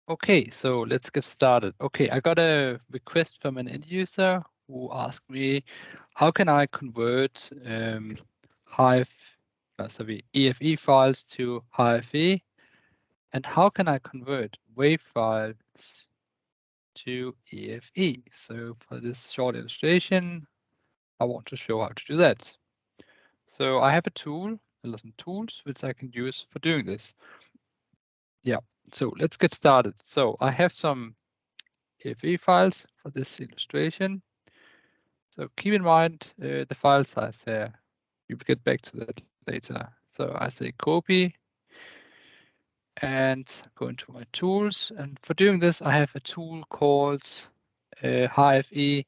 Okay, so let's get started. Okay, I got a request from an end user who asked me, how can I convert EFE files to HFE, and how can I convert WAV files to EFE? So for this short illustration, I want to show how to do that. So I have a tool, some tools which I can use for doing this. Yeah, so let's get started. So I have some EFE files for this illustration. So keep in mind the file size here. We will get back to that later. So I say copy and go into my tools. And for doing this, I have a tool called HFE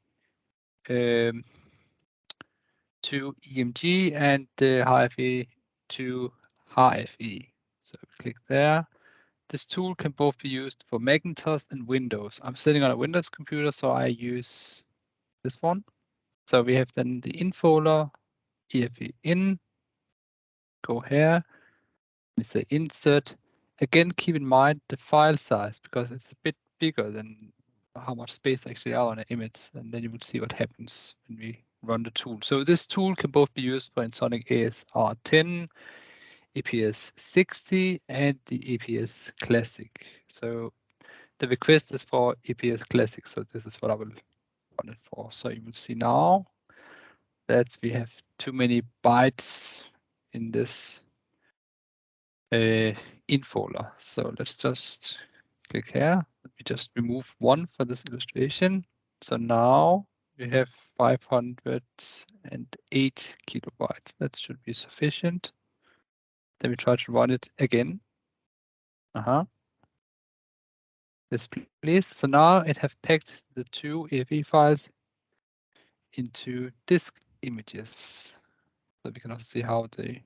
to EMG and HFE to HFE. So click there. This tool can both be used for Macintosh and Windows. I'm sitting on a Windows computer, so I use this one. So we have then the in folder, EFE in, go here, we say insert. Again, keep in mind the file size because it's a bit bigger than how much space actually are on an image, and then you will see what happens when we run the tool. So this tool can both be used for Ensoniq ASR-10, EPS16 and the EPS Classic. So the request is for EPS Classic, so this is what I will run it for. So you will see now that we have too many bytes in this in folder. So let's just click here. We just remove one for this illustration. So now we have 508 kilobytes. That should be sufficient. Then we try to run it again. Yes, please. So now it has packed the two EFE files into disk images. So we can also see how the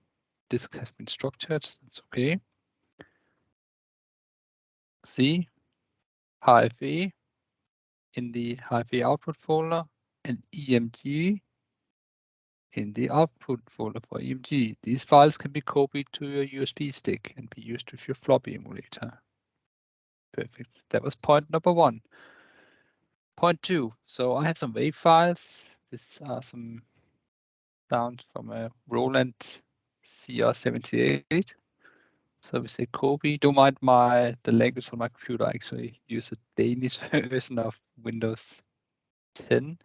disk has been structured. That's okay. See HFE in the HFE output folder and EMG in the output folder for EMG. These files can be copied to your USB stick and be used with your Floppy emulator. Perfect. That was point number one. Point two. So I have some WAV files. These are some sounds from a Roland CR78. So we say copy. Don't mind the language on my computer. I actually use a Danish version of Windows 10.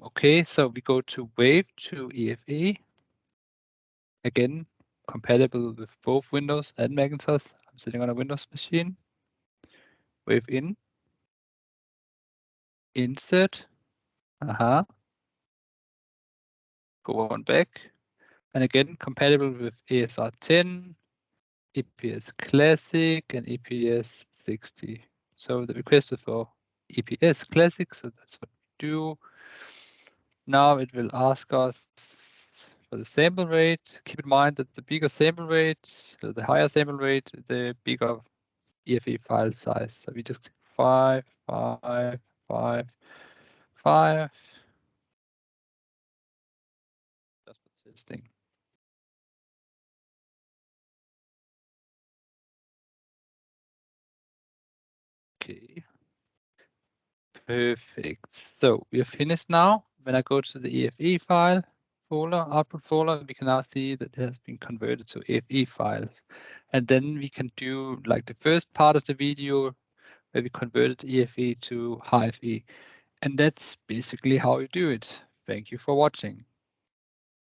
Okay, so we go to WAV to EFE. Again, compatible with both Windows and Macintosh. I'm sitting on a Windows machine. WAV in. Insert. Go on back. And again, compatible with ASR-10, EPS Classic, and EPS60. So the request is for EPS Classic, so that's what we do. Now it will ask us for the sample rate. Keep in mind that the bigger sample rate, the higher sample rate, the bigger EFE file size. So we just 5, 5, 5, 5. Just for testing. Okay. Perfect. So we are finished now. When I go to the EFE file folder, output folder, we can now see that it has been converted to EFE file. And then we can do like the first part of the video where we converted EFE to HFE. And that's basically how you do it. Thank you for watching.